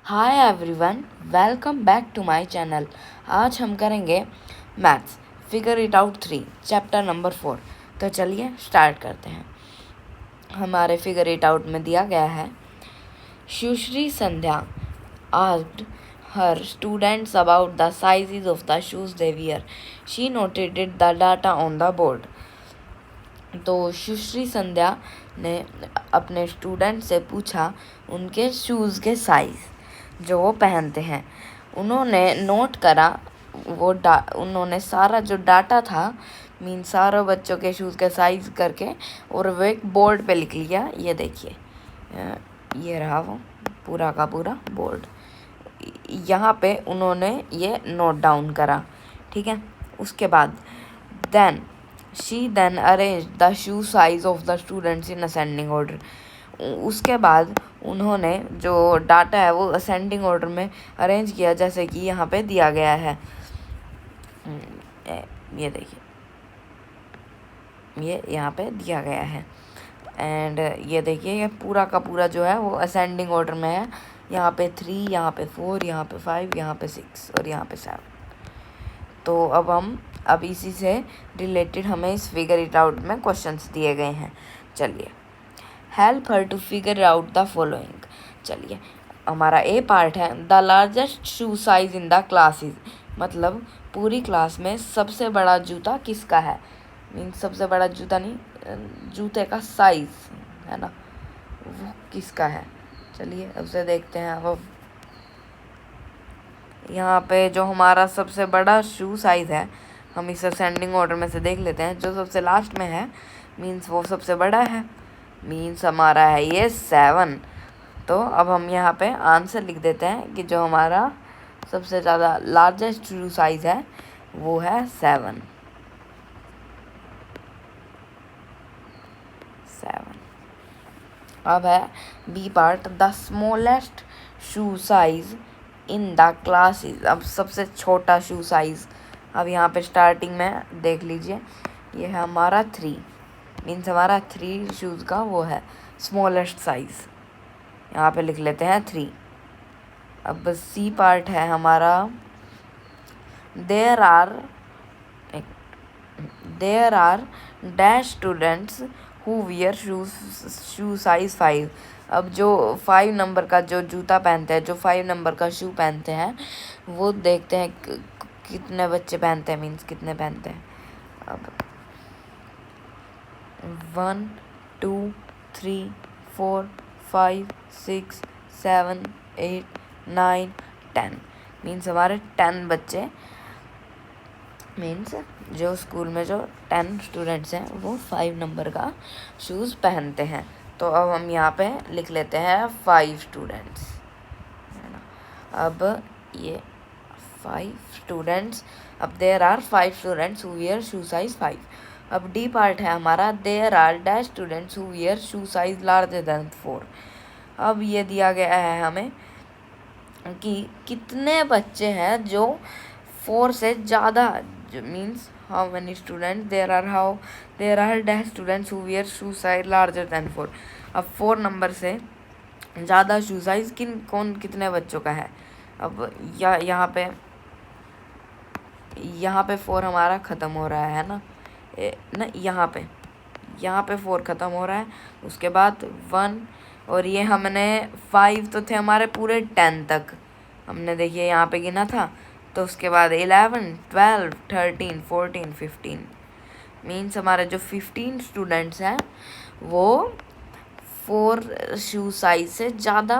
Hi everyone, welcome back to my channel. आज हम करेंगे maths figure it out 3 chapter number 4। तो चलिए स्टार्ट करते हैं। हमारे फिगर इट आउट में दिया गया है, सुश्री संध्या asked her students about the sizes of the shoes they wear. She noted the data on the board. तो सुश्री संध्या ने अपने स्टूडेंट से पूछा उनके शूज़ के साइज़ जो वो पहनते हैं। उन्होंने नोट करा उन्होंने सारा जो डाटा था सारों बच्चों के शूज़ के साइज़ करके और वो एक बोर्ड पे लिख लिया। ये देखिए, ये रहा वो पूरा का पूरा बोर्ड। यहाँ पे उन्होंने ये नोट डाउन करा, ठीक है। उसके बाद She then arranged the shoe size of the students in ascending order. उसके बाद उन्होंने जो डाटा है वो असेंडिंग ऑर्डर में अरेंज किया, जैसे कि यहाँ पे दिया गया है। ये देखिए, ये यहाँ पे दिया गया है। एंड ये देखिए, ये पूरा का पूरा जो है वो असेंडिंग ऑर्डर में है। यहाँ पे 3, यहाँ पे 4, यहाँ पे 5, यहाँ पे 6 और यहाँ पे 7। तो अब इसी से रिलेटेड हमें इस फिगर इट आउट में क्वेश्चंस दिए गए हैं। चलिए, help her to figure out the following. चलिए, हमारा ए पार्ट है, the largest shoe size in the class is, मतलब पूरी क्लास में सबसे बड़ा जूता किसका है। मीन्स सबसे बड़ा जूता नहीं, जूते का साइज है ना, वो किसका है। चलिए उसे देखते हैं। अब यहाँ पे जो हमारा सबसे बड़ा शू साइज़ है, हम इसे असेंडिंग ऑर्डर में से देख लेते हैं। जो सबसे लास्ट में है मीन्स वो सबसे बड़ा है, मीन्स हमारा है ये 7। तो अब हम यहाँ पे आंसर लिख देते हैं कि जो हमारा सबसे ज़्यादा लार्जेस्ट शू साइज़ है वो है 7। अब है B part, the smallest shoe size in the classes. अब सबसे छोटा शू साइज़, अब यहाँ पे स्टार्टिंग में देख लीजिए, ये है हमारा 3, मीन्स हमारा 3 शूज़ का वो है स्मॉलेस्ट साइज़। यहाँ पे लिख लेते हैं 3। अब सी पार्ट है हमारा, there are dash students who wear shoe size 5। अब जो 5 नंबर का जो जूता पहनते हैं, जो 5 नंबर का शू पहनते हैं, वो देखते हैं कितने बच्चे पहनते हैं, मीन्स कितने पहनते हैं। अब 1 2 3 4 5 6 7 8 9 10, मीन्स हमारे 10 बच्चे, मीन्स जो स्कूल में जो 10 स्टूडेंट्स हैं वो 5 नंबर का शूज़ पहनते हैं। तो अब हम यहाँ पे लिख लेते हैं 5 स्टूडेंट्स, है ना। अब ये 5 स्टूडेंट्स, अब there are 5 students who wear shoe size 5। अब डी पार्ट है हमारा, there are dash students who wear shoe size larger than 4। अब ये दिया गया है हमें कि कितने बच्चे हैं जो 4 से ज़्यादा, means how many student there are dash students who wear shoe size larger than 4। अब 4 नंबर से ज़्यादा शू साइज कितने बच्चों का है। अब यहाँ पे 4 हमारा ख़त्म हो रहा है ना, यहाँ पे 4 ख़त्म हो रहा है। उसके बाद 1, और ये हमने 5 तो थे हमारे पूरे 10 तक, हमने देखिए यहाँ पे गिना था। तो उसके बाद 11 12 13 14 15, मीन्स हमारे जो 15 स्टूडेंट्स हैं वो 4 शू साइज से ज़्यादा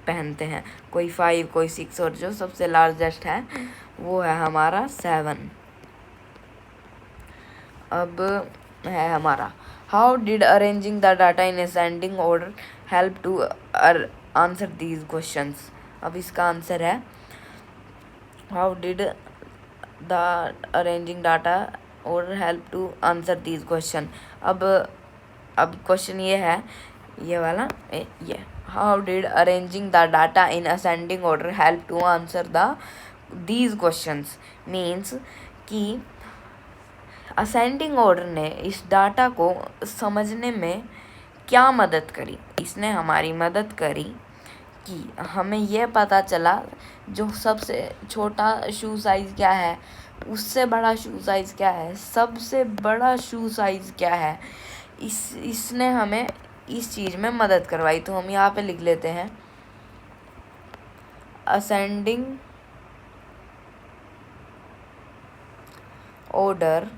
पहनते हैं, कोई 5 कोई 6, और जो सबसे लार्जेस्ट है वो है हमारा 7। अब है हमारा, how did arranging the data in ascending order help to answer these questions. अब इसका आंसर है, how did the arranging data और help to answer these question. अब क्वेश्चन ये है, ये वाला, ये how did arranging the data in ascending order help to answer these questions. Means कि असेंडिंग ऑर्डर ने इस डाटा को समझने में क्या मदद करी। इसने हमारी मदद करी कि हमें यह पता चला जो सबसे छोटा शू साइज़ क्या है, उससे बड़ा शू साइज़ क्या है, सबसे बड़ा शू साइज़ क्या है। इसने हमें इस चीज़ में मदद करवाई। तो हम यहाँ पे लिख लेते हैं ascending order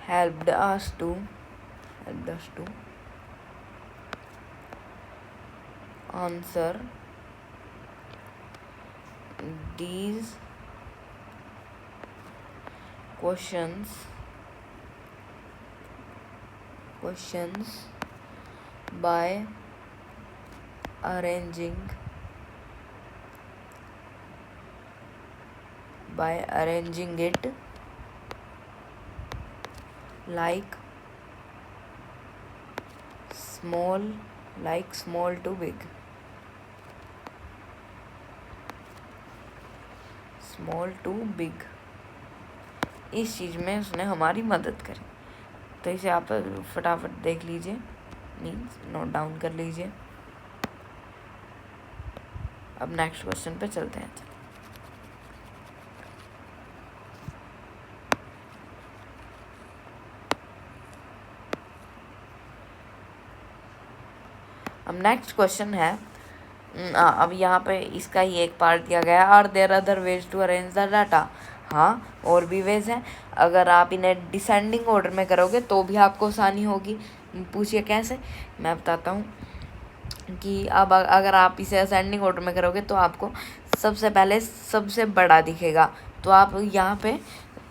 helped us to answer these questions by arranging it like small to big. इस चीज़ में उसने हमारी मदद करी। तो इसे आप फटाफट देख लीजिए, मीन्स नोट डाउन कर लीजिए। अब नेक्स्ट क्वेश्चन पे चलते हैं। अब नेक्स्ट क्वेश्चन है, अब यहाँ पे इसका ही एक पार्ट दिया गया है, are there other ways to arrange the data. हाँ, और भी वेज हैं। अगर आप इन्हें डिसेंडिंग ऑर्डर में करोगे तो भी आपको आसानी होगी। पूछिए कैसे, मैं बताता हूँ कि अब अगर आप इसे असेंडिंग ऑर्डर में करोगे तो आपको सबसे पहले सबसे बड़ा दिखेगा। तो आप यहाँ पे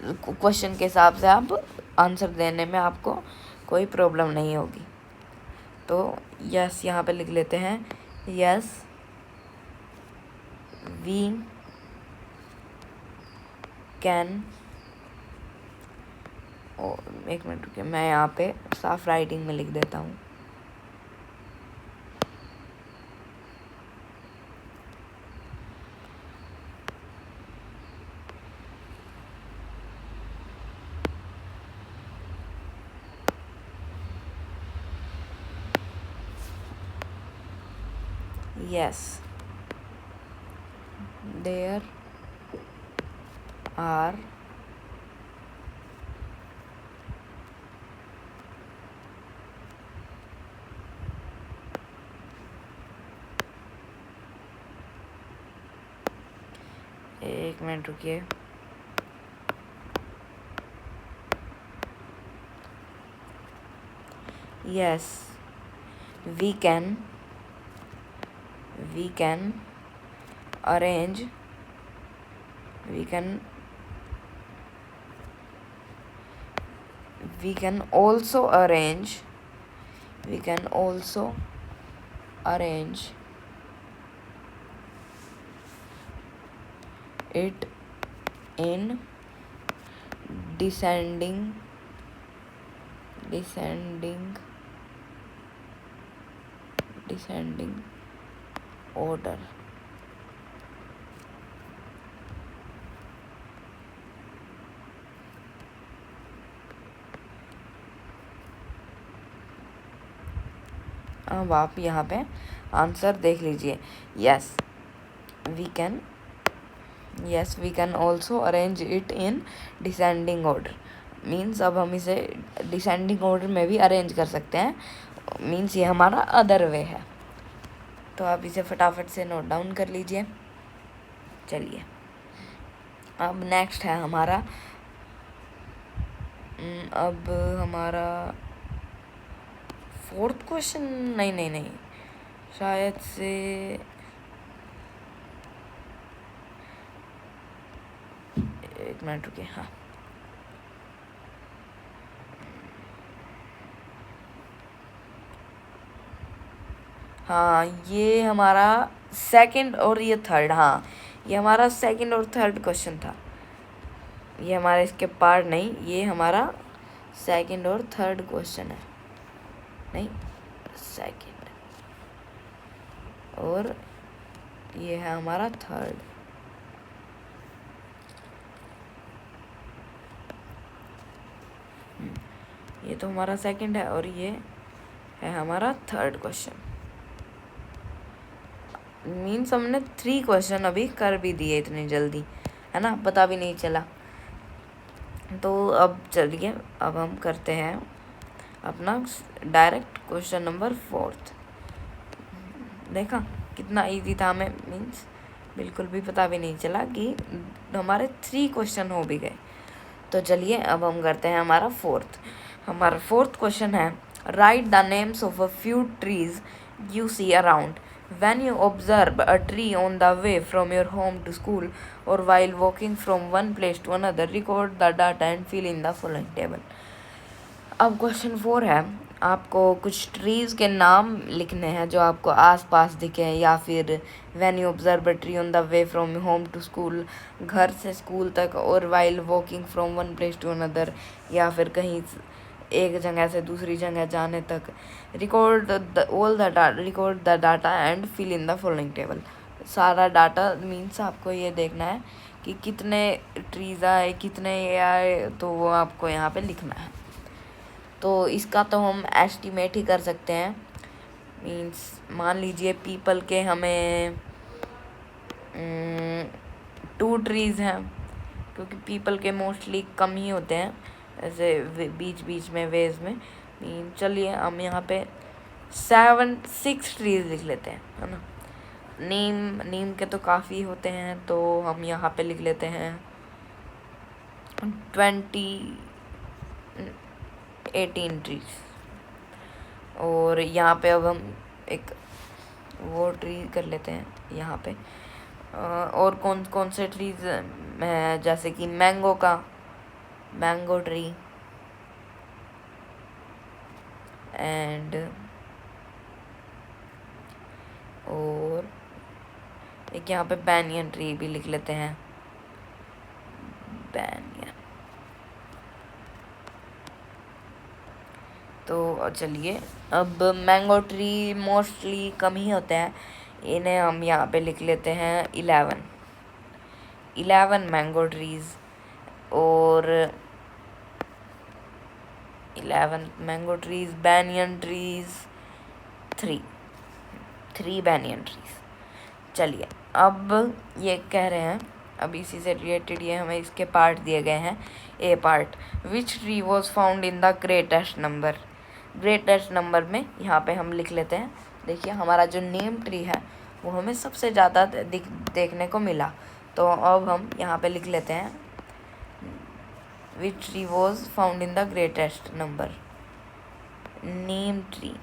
क्वेश्चन के हिसाब से आप आंसर देने में आपको कोई प्रॉब्लम नहीं होगी। तो यस यहाँ पे लिख लेते हैं, यस वी कैन। एक मिनट रुकिए, मैं यहाँ पे साफ राइटिंग में लिख देता हूँ। Yes, there are एक मिनट रुकिए, yes we can arrange we can also arrange it in descending order। अब आप यहाँ पे आंसर देख लीजिए, yes we can also arrange it in descending order. Means अब हम इसे डिसेंडिंग ऑर्डर में भी अरेंज कर सकते हैं, मीन्स ये हमारा अदर वे है। तो आप इसे फटाफट से नोट डाउन कर लीजिए। चलिए अब नेक्स्ट है हमारा, अब हमारा फोर्थ क्वेश्चन, नहीं शायद से एक मिनट रुकिए। हाँ ये हमारा सेकंड और ये थर्ड, हाँ ये हमारा सेकंड और थर्ड क्वेश्चन था। ये हमारा इसके पार्ट नहीं, ये हमारा सेकंड और थर्ड क्वेश्चन है। नहीं, सेकंड और ये है हमारा थर्ड। ये तो हमारा सेकंड है और ये है हमारा थर्ड क्वेश्चन। मीन्स हमने 3 क्वेश्चन अभी कर भी दिए इतनी जल्दी, है ना, पता भी नहीं चला। तो अब चलिए, अब हम करते हैं अपना डायरेक्ट क्वेश्चन नंबर 4। देखा कितना इजी था, हमें मीन्स बिल्कुल भी पता भी नहीं चला कि हमारे 3 क्वेश्चन हो भी गए। तो चलिए अब हम करते हैं हमारा 4th। हमारा 4th क्वेश्चन है, write the names of a few trees you see around when you observe a tree on the way from your home to school or while walking from one place to another, record the data and fill in the following table। अब question 4 है, आपको कुछ trees के नाम लिखने हैं जो आपको आसपास दिखे, या फिर when you observe a tree on the way from home to school, घर से स्कूल तक, और while walking from one place to another, या फिर कहीं एक जगह से दूसरी जगह जाने तक। Record the data and fill in the following table. सारा डाटा मीन्स आपको ये देखना है कि कितने ट्रीज़ आए, कितने ये आए, तो वो आपको यहाँ पे लिखना है। तो इसका तो हम एस्टिमेट ही कर सकते हैं। मीन्स मान लीजिए पीपल के हमें 2 ट्रीज़ हैं, क्योंकि पीपल के मोस्टली कम ही होते हैं ऐसे बीच बीच में वेज में। चलिए हम यहाँ पे 6 ट्रीज़ लिख लेते हैं, है ना। नीम के तो काफ़ी होते हैं, तो हम यहाँ पे लिख लेते हैं 18 ट्रीज। और यहाँ पे अब हम एक वो ट्री कर लेते हैं यहाँ पे। और कौन कौन से ट्रीज, जैसे कि मैंगो ट्री, एंड और एक यहाँ पे बैनियन ट्री भी लिख लेते हैं, बैनियन। तो चलिए, अब मैंगो ट्री मोस्टली कम ही होते हैं, इन्हें हम यहाँ पे लिख लेते हैं 11 मैंगो ट्रीज़। और 11 mango trees, banyan trees 3 banyan trees. चलिए अब ये कह रहे हैं, अब इसी से रिलेटेड ये हमें इसके पार्ट दिए गए हैं। A part, which tree was found in the greatest number. Greatest number में यहाँ पे हम लिख लेते हैं, देखिए हमारा जो नेम ट्री है वो हमें सबसे ज़्यादा देखने को मिला। तो अब हम यहाँ पे लिख लेते हैं विच tree was found in the greatest number. Name tree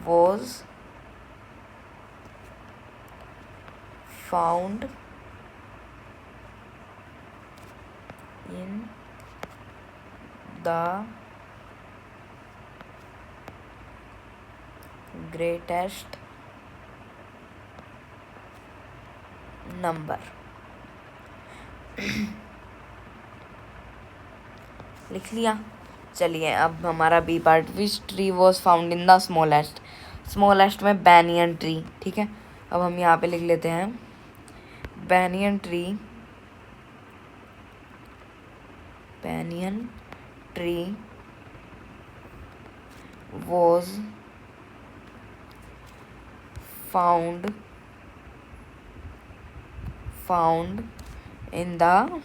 was found in the greatest number। लिख लिया। चलिए अब हमारा B part, which tree was found in the smallest में बैनियन ट्री। ठीक है, अब हम यहाँ पे लिख लेते हैं banyan tree was found in the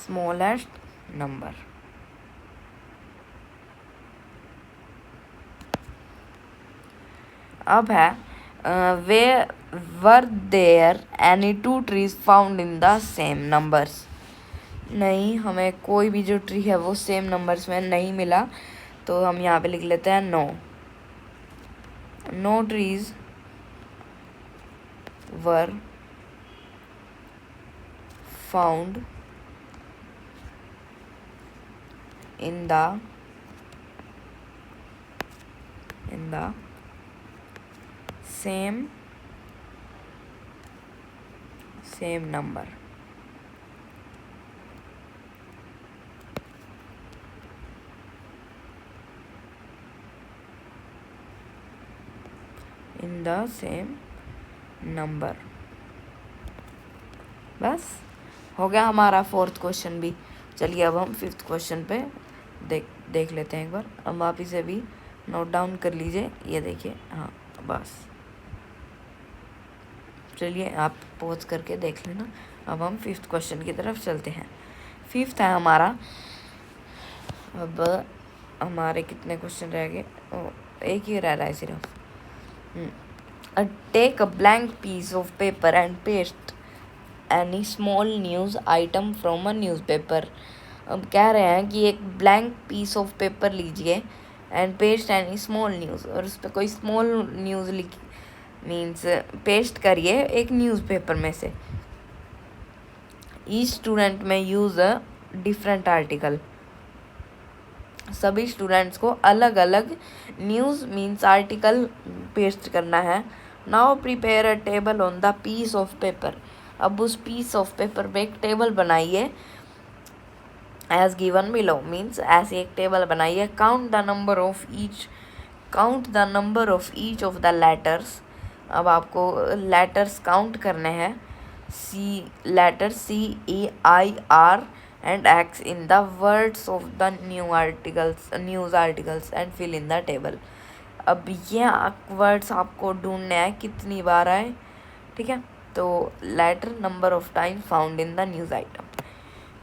smallest number। अब है were there any 2 trees found in the same numbers. नहीं, हमें कोई भी जो ट्री है वो सेम नंबर्स में नहीं मिला, तो हम यहाँ पे लिख लेते हैं no trees were found in the same same number. In the same number. बस हो गया हमारा फोर्थ क्वेश्चन भी। चलिए अब हम फिफ्थ क्वेश्चन पे देख लेते हैं एक बार। अब आप इसे भी नोट डाउन कर लीजिए। ये देखिए, हाँ बस। चलिए आप पॉज करके देख लेना। अब हम फिफ्थ क्वेश्चन की तरफ चलते हैं। फिफ्थ है हमारा, अब हमारे कितने क्वेश्चन रह गए? एक ही रह रहा है सिर्फ। Take a blank piece of paper and paste any small news item from a newspaper. अब कह रहे हैं कि एक ब्लैंक पीस ऑफ पेपर लीजिए and paste any small news, और उस पर कोई स्मॉल न्यूज़ मीन्स पेस्ट करिए एक न्यूज़पेपर में से। Each student may use a different article. सभी स्टूडेंट्स को अलग अलग न्यूज़ मीन्स आर्टिकल पेस्ट करना है। Now prepare a table on the piece of paper. अब उस पीस ऑफ पेपर पे एक टेबल बनाइए एज गिवन बिलो, मीन्स ऐसे एक टेबल बनाइए। Count the number of each of the letters. अब आपको लेटर्स काउंट करने हैं। Letter CEIR and X in the words of the news articles and fill in the table। अब ये words आपको ढूंढने हैं कितनी बार आए, ठीक है। तो letter number of time found in the news item.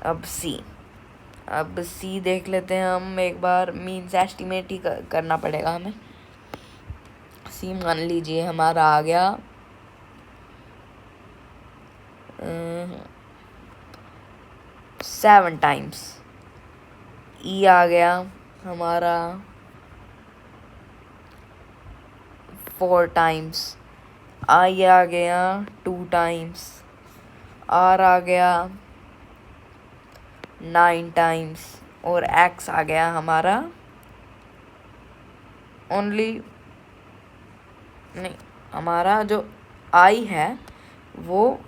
अब सी देख लेते हैं हम एक बार, मीन्स एस्टिमेट ही करना पड़ेगा हमें। सी मान लीजिए हमारा आ गया 7 टाइम्स। ई आ गया हमारा 4 टाइम्स। आई आ गया 2 टाइम्स। आर आ गया 9 टाइम्स। और एक्स आ गया हमारा ओनली, नहीं, हमारा जो आई है वो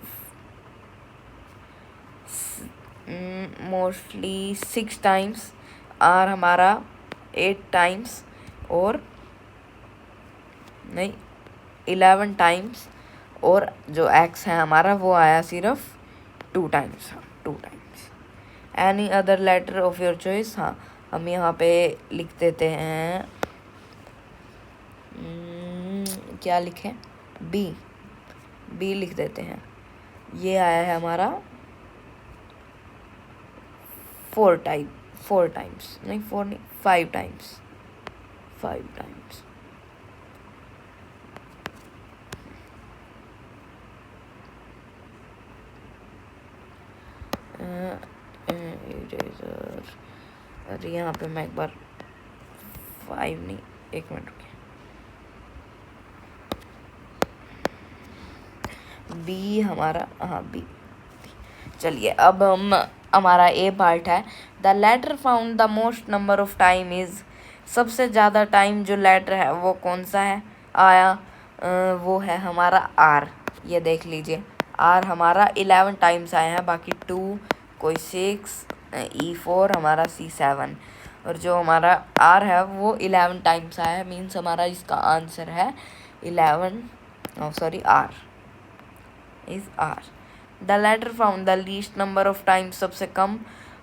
मोस्टली 6 टाइम्स। आर हमारा 8 टाइम्स और नहीं 11 टाइम्स। और जो एक्स है हमारा वो आया सिर्फ 2 टाइम्स। हाँ 2 times. Any other letter of your choice. हाँ हम यहाँ पे लिख देते हैं, क्या लिखें? बी लिख देते हैं। ये आया है हमारा 4 टाइम्स, नहीं 4 नहीं 5 टाइम्स। इरेजर, अरे यहाँ पे मैं एक बार 5 नहीं, 1 मिनट रुकिए। बी हमारा, हाँ बी। चलिए अब हम हमारा ए पार्ट है। The letter found the most number of time is. सबसे ज़्यादा टाइम जो लेटर है वो कौन सा है आया? वो है हमारा आर। ये देख लीजिए, आर हमारा 11 टाइम्स आया है, बाकी 2, कोई 6, E4 हमारा C7। और जो हमारा आर है वो 11 टाइम्स आया है, मीन्स हमारा इसका आंसर है 11, sorry R is R. The letter found the least number of times, सबसे कम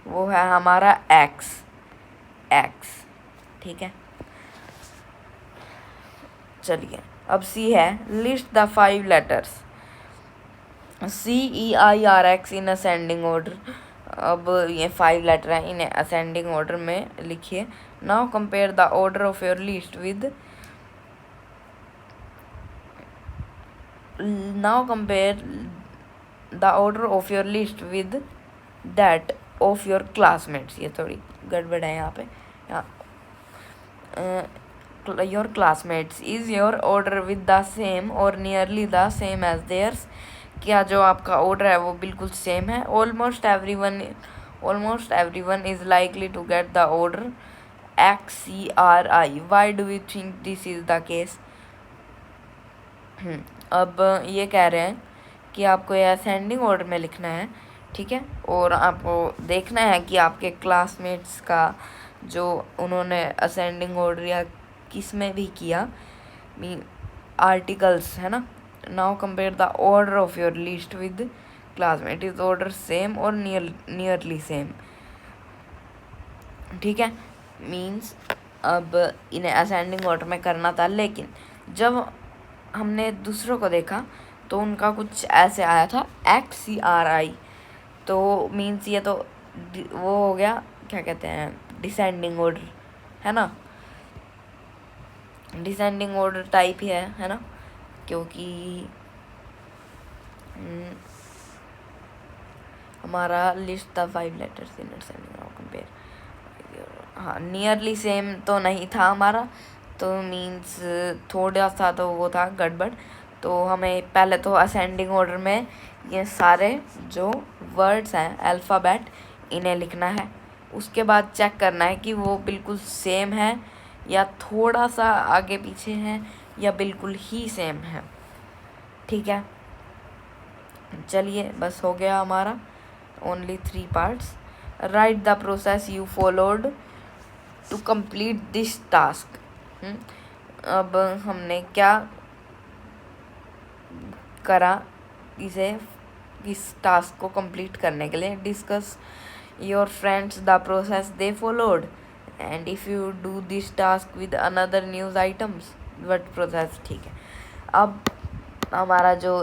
वो है हमारा एक्स। ठीक है। चलिए अब सी है, list the 5 letters CEIRX in ascending order. अब ये 5 लेटर हैं, इन्हें असेंडिंग ऑर्डर में लिखिए। Now compare the order of your list with, now compare the order of your list with that of your classmates। ये थोड़ी गड़बड़ है यहाँ पे। your classmates, is your order with the same or nearly the same as theirs। क्या जो आपका order है वो बिल्कुल सेम है? almost everyone is likely to get the order XCRI। why do you think this is the case? अब ये कह रहे हैं कि आपको ये असेंडिंग ऑर्डर में लिखना है, ठीक है। और आपको देखना है कि आपके क्लासमेट्स का जो उन्होंने असेंडिंग ऑर्डर या किस में भी किया, मीन आर्टिकल्स है ना। Now compare the order of your list with classmate, is order same और नियरली सेम, ठीक है। मीन्स अब इन्हें असेंडिंग ऑर्डर में करना था, लेकिन जब हमने दूसरों को देखा तो उनका कुछ ऐसे आया था XCRI, तो मीन्स ये तो वो हो गया, क्या कहते हैं, डिसेंडिंग ऑर्डर है ना। डिसेंडिंग ऑर्डर टाइप ही है ना, क्योंकि हमारा लिस्ट था 5 लेटर्स इन असेंडिंग कंपेयर। हाँ, नियरली सेम तो नहीं था हमारा, तो मीन्स थोड़ा सा तो वो था गड़बड़। तो हमें पहले तो असेंडिंग ऑर्डर में ये सारे जो वर्ड्स हैं अल्फ़ाबेट इन्हें लिखना है। उसके बाद चेक करना है कि वो बिल्कुल सेम है या थोड़ा सा आगे पीछे है या बिल्कुल ही सेम है, ठीक है। चलिए, बस हो गया हमारा। Only 3 parts. Write the process you followed to complete this task. अब हमने क्या करा इस टास्क को कंप्लीट करने के लिए। Discuss your friends the process they followed, and if you do this task with another news items what process, ठीक है। अब हमारा जो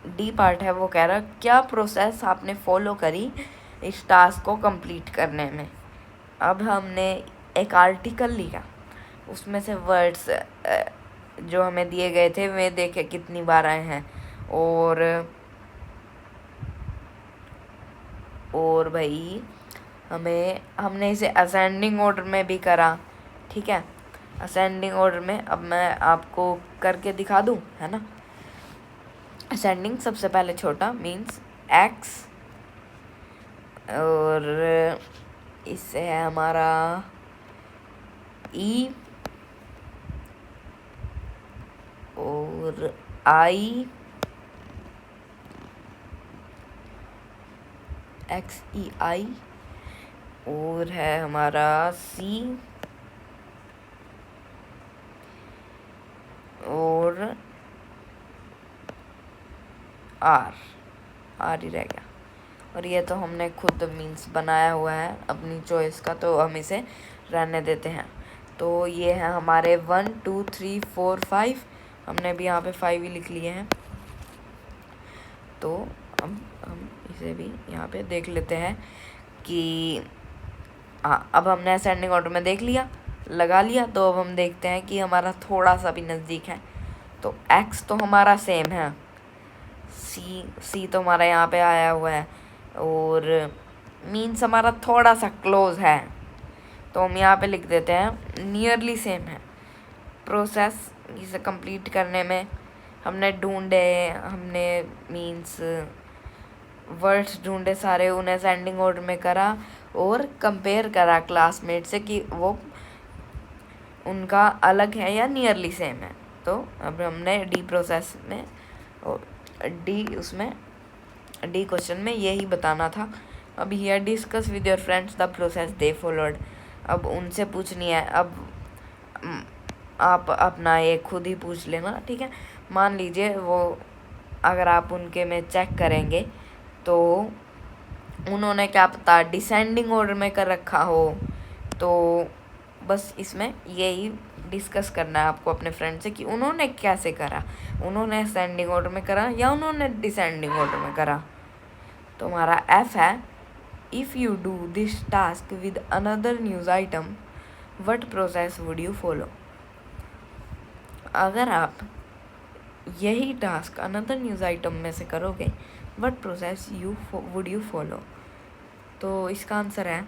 डी पार्ट है वो कह रहा क्या प्रोसेस आपने फॉलो करी इस टास्क को कंप्लीट करने में। अब हमने एक आर्टिकल लिखा, उसमें से वर्ड्स जो हमें दिए गए थे वे देखे कितनी बार आए हैं, और भाई हमने इसे असेंडिंग ऑर्डर में भी करा, ठीक है। असेंडिंग ऑर्डर में अब मैं आपको करके दिखा दूं, है ना। असेंडिंग सबसे पहले छोटा मीन्स X, और इससे है हमारा E और I, XEI, और है हमारा C और R ही रह गया। और ये तो हमने खुद मीन्स बनाया हुआ है अपनी चॉइस का, तो हम इसे रहने देते हैं। तो ये है हमारे 1 2 3 4 5, हमने भी यहाँ पे 5 ही लिख लिए हैं। तो हम इसे भी यहाँ पे देख लेते हैं कि हाँ, अब हमने असेंडिंग ऑर्डर में देख लिया, लगा लिया। तो अब हम देखते हैं कि हमारा थोड़ा सा भी नज़दीक है। तो X तो हमारा सेम है, C तो हमारा यहाँ पे आया हुआ है, और मीन्स हमारा थोड़ा सा क्लोज है, तो हम यहाँ पे लिख देते हैं नियरली सेम है। प्रोसेस इसे कंप्लीट करने में हमने मीन्स वर्ड्स ढूंढे सारे, उन्हें असेंडिंग ऑर्डर में करा और कंपेयर करा क्लासमेट से कि वो उनका अलग है या नियरली सेम है। तो अब हमने डी प्रोसेस में डी क्वेश्चन में यही बताना था। अब here discuss with your friends the process they followed. अब उनसे पूछनी है, अब आप अपना ये खुद ही पूछ लेना, ठीक है। मान लीजिए वो अगर आप उनके में चेक करेंगे तो उन्होंने क्या पता डिसेंडिंग ऑर्डर में कर रखा हो, तो बस इसमें यही डिस्कस करना है आपको अपने फ्रेंड से कि उन्होंने कैसे करा, उन्होंने असेंडिंग ऑर्डर में करा या उन्होंने डिसेंडिंग ऑर्डर में करा। तो हमारा F है if you do this task with another news item what process would you follow. अगर आप यही टास्क अनदर न्यूज़ आइटम में से करोगे what process would you follow. तो इसका आंसर है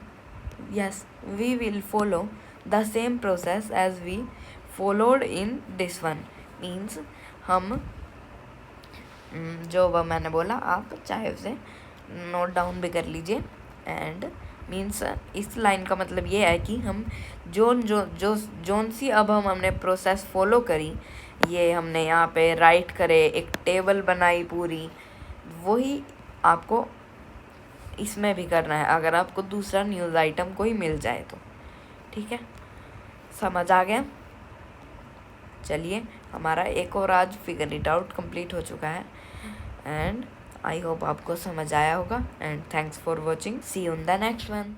yes, we will follow the same process as we followed in this one. मीन्स हम जो वह मैंने बोला आप चाहे उसे नोट डाउन भी कर लीजिए। एंड मीन्स इस लाइन का मतलब ये है कि हम जोन सी अब हमने प्रोसेस फॉलो करी, ये हमने यहाँ पे राइट करे, एक टेबल बनाई पूरी वही आपको इसमें भी करना है, अगर आपको दूसरा न्यूज़ आइटम कोई मिल जाए तो। ठीक है, समझ आ गया? चलिए, हमारा एक और आज फिगर इट आउट कंप्लीट हो चुका है एंड आई होप आपको समझ आया होगा and thanks for watching, see you in the next one.